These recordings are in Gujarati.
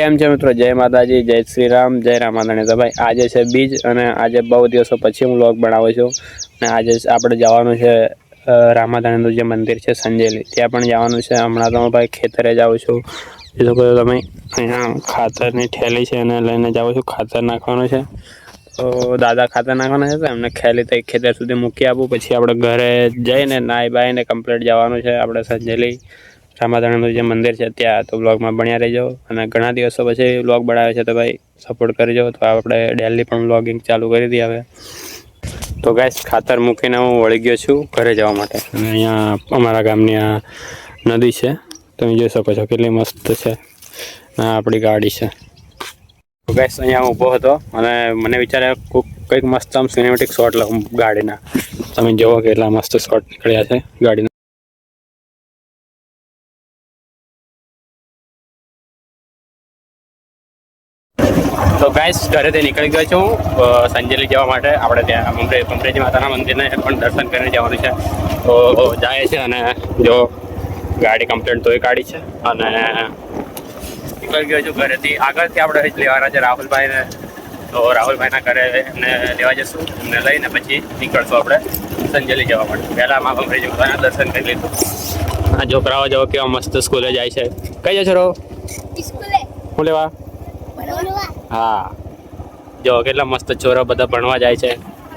કેમ છે મિત્રો? જય માતાજી, જય શ્રી રામ, જય રામાધણી. તો ભાઈ આજે છે બીજ અને આજે બહુ દિવસો પછી હું વ્લોગ બનાવું છું અને આજે આપણે જવાનું છે રામાધણીનું જે મંદિર છે સંજેલી, ત્યાં પણ જવાનું છે. હમણાં તો હું ભાઈ ખેતરે જાઉં છું. એ લોકો તમે અહીંયા ખાતરની થેલી છે એને લઈને જાઉં છું, ખાતર નાખવાનું છે. તો દાદા ખાતર નાખવાના છે તો એમને ખેલી તો ખેતર સુધી મૂકી આપું, પછી આપણે ઘરે જઈને નાહી બાઈને કમ્પ્લીટ જવાનું છે આપણે સંજેલી રામાધણીનું જે મંદિર છે ત્યાં. તો વ્લોગમાં બન્યા રહેજો અને ઘણા દિવસો પછી વ્લોગ બનાવે છે તો ભાઈ સપોર્ટ કરજો. તો આપણે ડેલી પણ વ્લોગિંગ ચાલુ કરી દઈએ હવે. તો ગાઈસ ખાતર મૂકીને હું વળી ગયો છું ઘરે જવા માટે અને અહીંયા અમારા ગામની આ નદી છે, તમે જોઈ શકો છો કેટલી મસ્ત છે. આપણી ગાડી છે. તો ગાઈસ અહીંયા હું ઊભો હતો અને મને વિચારે કંઈક મસ્ત આમ સિનેમેટિક શોટ લઉં ગાડીના. તમે જુઓ કેટલા મસ્ત શોટ નીકળ્યા છે ગાડીના. તો ગાઈસ ઘરેથી નીકળી ગયો છું સંજેલી જવા માટે. આપણે ત્યાં મમરેજી માતાના મંદિરને પણ દર્શન કરીને જવાનું છે. તો જાય છે અને જો ગાડી કમ્પ્લીટ ધોઈ કાઢી છે અને નીકળી ગયો છું ઘરેથી. આગળથી આપણે લેવાના છે રાહુલભાઈને. તો રાહુલભાઈના ઘરે એમને લેવા જઈશું, એમને લઈને પછી નીકળશું આપણે સંજેલી જવા માટે. પહેલાં મમરેજી માતાના દર્શન કરી લીધું. આ છોકરાઓ જો કેવા મસ્ત સ્કૂલે જાય છે. કઈ જશો રો? શું લેવા? હા, જો કેટલા મસ્ત છોરા બધા ભણવા જાય છે.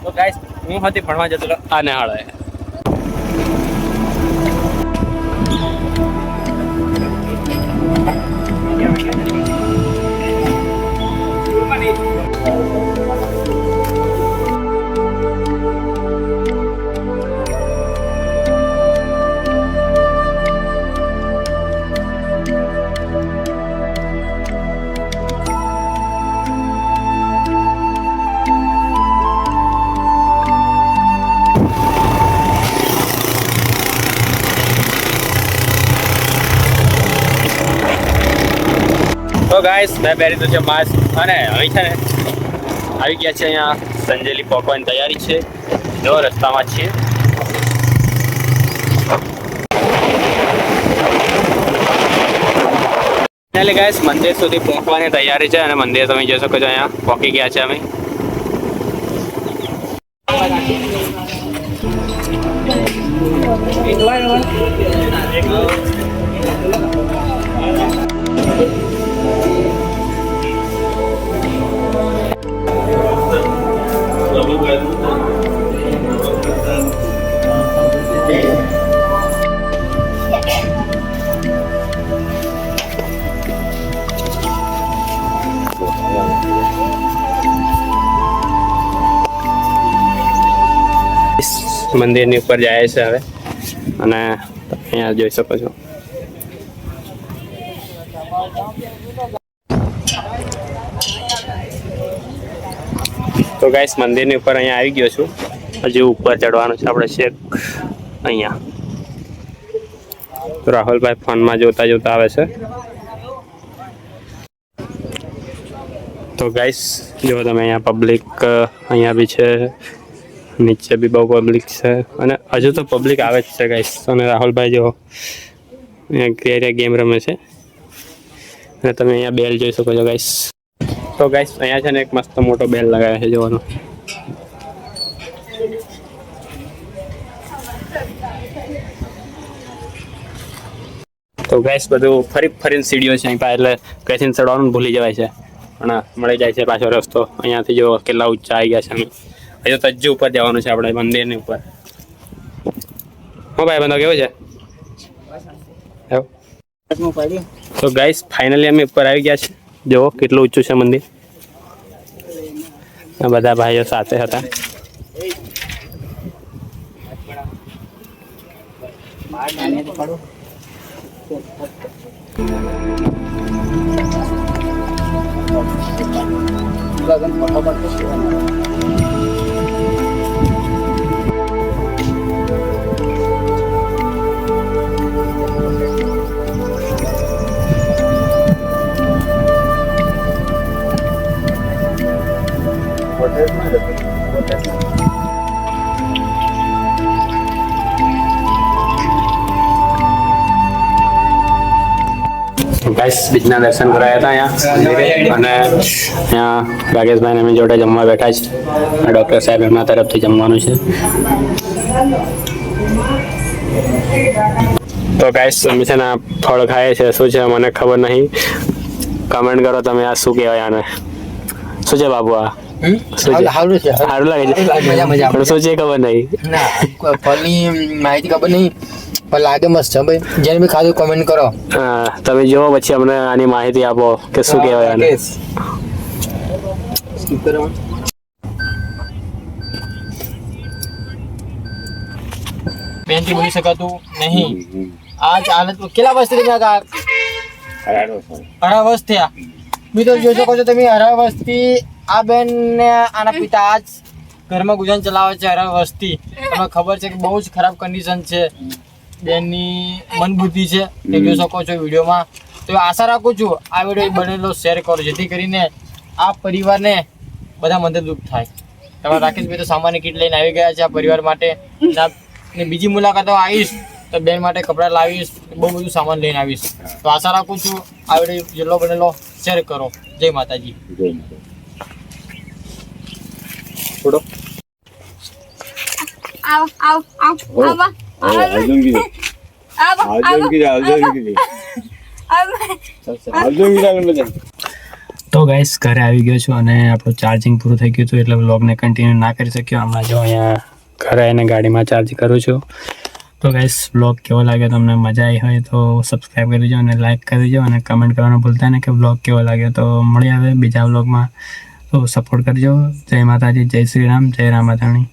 તો ગાઈસ હું હતી ભણવા જતો આ નેહાળે. તો ગાઈસ મેં પહેરી તો છે માસ્ક અને હવે છે ને આવી ગયા છે અહીંયા સંજેલી પહોંચવાની તૈયારી છે. જો રસ્તામાં છીએ. એટલે ગાઈસ મંદિર સુધી પહોંચવાની તૈયારી છે અને મંદિર તમે જોઈ શકો છો અહીંયા પહોંચી ગયા છે અમે. મંદિરની ઉપર જાય છે હવે અને અહીંયા જોઈ શકો છો. તો ગાઈસ મંદિરની ઉપર અહીંયા આવી ગયો છું. હજુ ઉપર ચડવાનું છે આપણે છેક અહીંયા. તો રાહુલભાઈ ફોનમાં જોતા જોતા આવે છે. તો ગાઈસ જો તમે અહીંયા પબ્લિક અહીંયા બી છે, નીચે બી બહુ પબ્લિક છે અને હજુ તો પબ્લિક આવે જ છે ગાઈસ. અને રાહુલભાઈ જો અહીંયા ગેમ રમે છે અને તમે અહીંયા બેલ જોઈ શકો છો ગાઈસ. તો ગાઈસ અહીંયા છે ને એક મસ્ત મોટો બેલ લગાવ્યો છે જોવાનો. તો ગાઈસ બધું ફરીને સીડીઓ છે અહીં એટલે કઈથી ચડવાનું ભૂલી જવાય છે પણ મળી જાય છે પાછો રસ્તો. અહીંયાથી જો કેટલા ઊંચા આવી ગયા છે અમે. હજુ તો હજુ ઉપર જવાનું છે આપણે મંદિરની ઉપર. હું ભાઈ બંધો કેવું છે? તો ગાઈસ ફાઇનલી અમે ઉપર આવી ગયા છે. જુઓ કેટલું ઊંચું છે મંદિર. આ બધા ભાઈઓ સાથે હતા. ગાઈસ બીજના દર્શન કરાયા હતા અહીંયા અને અહીંયા રાકેશભાઈ અમે જોડે જમવા બેઠા છે. ડૉક્ટર સાહેબ એમના તરફથી જમવાનું છે. તો ગાઈસ અમે છે ને ફળ ખાઈએ છે. શું છે મને ખબર નહીં, કમેન્ટ કરો તમે આ શું કહેવાય આને, શું છે બાબુ આ? સારું લાગે છે પણ શું છે ખબર નહીં. ફળની માહિતી ખબર નહીં પણ લાગે મસ્ત છે ભાઈ. જેને બી ખાધું કમેન્ટ કરો. હા તમે જોવો પછી અમને આની માહિતી આપો કે શું કહેવાય આને. બેન થી બોલી શકાતું નહીં. આજ હાલત કેટલા વર્ષથી તમે 18 વર્ષ થયા. મિત્રો જોઈ શકો છો તમે 18 વર્ષથી આ બેન ને આના પિતા આજ ઘરમાં ગુજરાન ચલાવે છે. 18 વર્ષથી તમને ખબર છે કે બહુ જ ખરાબ કન્ડિશન છે બેનની. મન બુદ્ધિ છે તે જોઈ શકો છો વિડીયોમાં. તો આશા રાખું છું આ વિડીયો બનેલો શેર કરો જેથી કરીને આ પરિવારને બધા મદદરૂપ થાય. તમારા રાકેશભાઈ તો સામાન્ય કીટ લઈને આવી ગયા છે આ પરિવાર માટે. ને બીજી મુલાકાતો આવીશ તો બેન માટે કપડાં લાવીશ, બહુ બધું સામાન લઈને આવીશ. તો આશા રાખું છું આ વિડીયો જેટલો બનેલો શેર કરો. જય માતાજી. થોડો તો ગાઈસ ઘરે આવી ગયો છું અને આપણું ચાર્જિંગ પૂરું થઈ ગયું હતું એટલે વ્લોગને કન્ટિન્યુ ના કરી શક્યો. હમણાં જો અહીંયા ઘરે આવીને ગાડીમાં ચાર્જ કરું છું. તો ગાઈસ વ્લોગ કેવો લાગ્યો, તમને મજા આવી હોય તો સબસ્ક્રાઈબ કરી દેજો અને લાઈક કરી દેજો અને કમેન્ટ કરવાનું ભૂલતા નહીં કે વ્લોગ કેવો લાગ્યો. તો મળી આવે બીજા વ્લોગમાં, તો સપોર્ટ કરજો. જય માતાજી, જય શ્રી રામ, જય રામાધણી.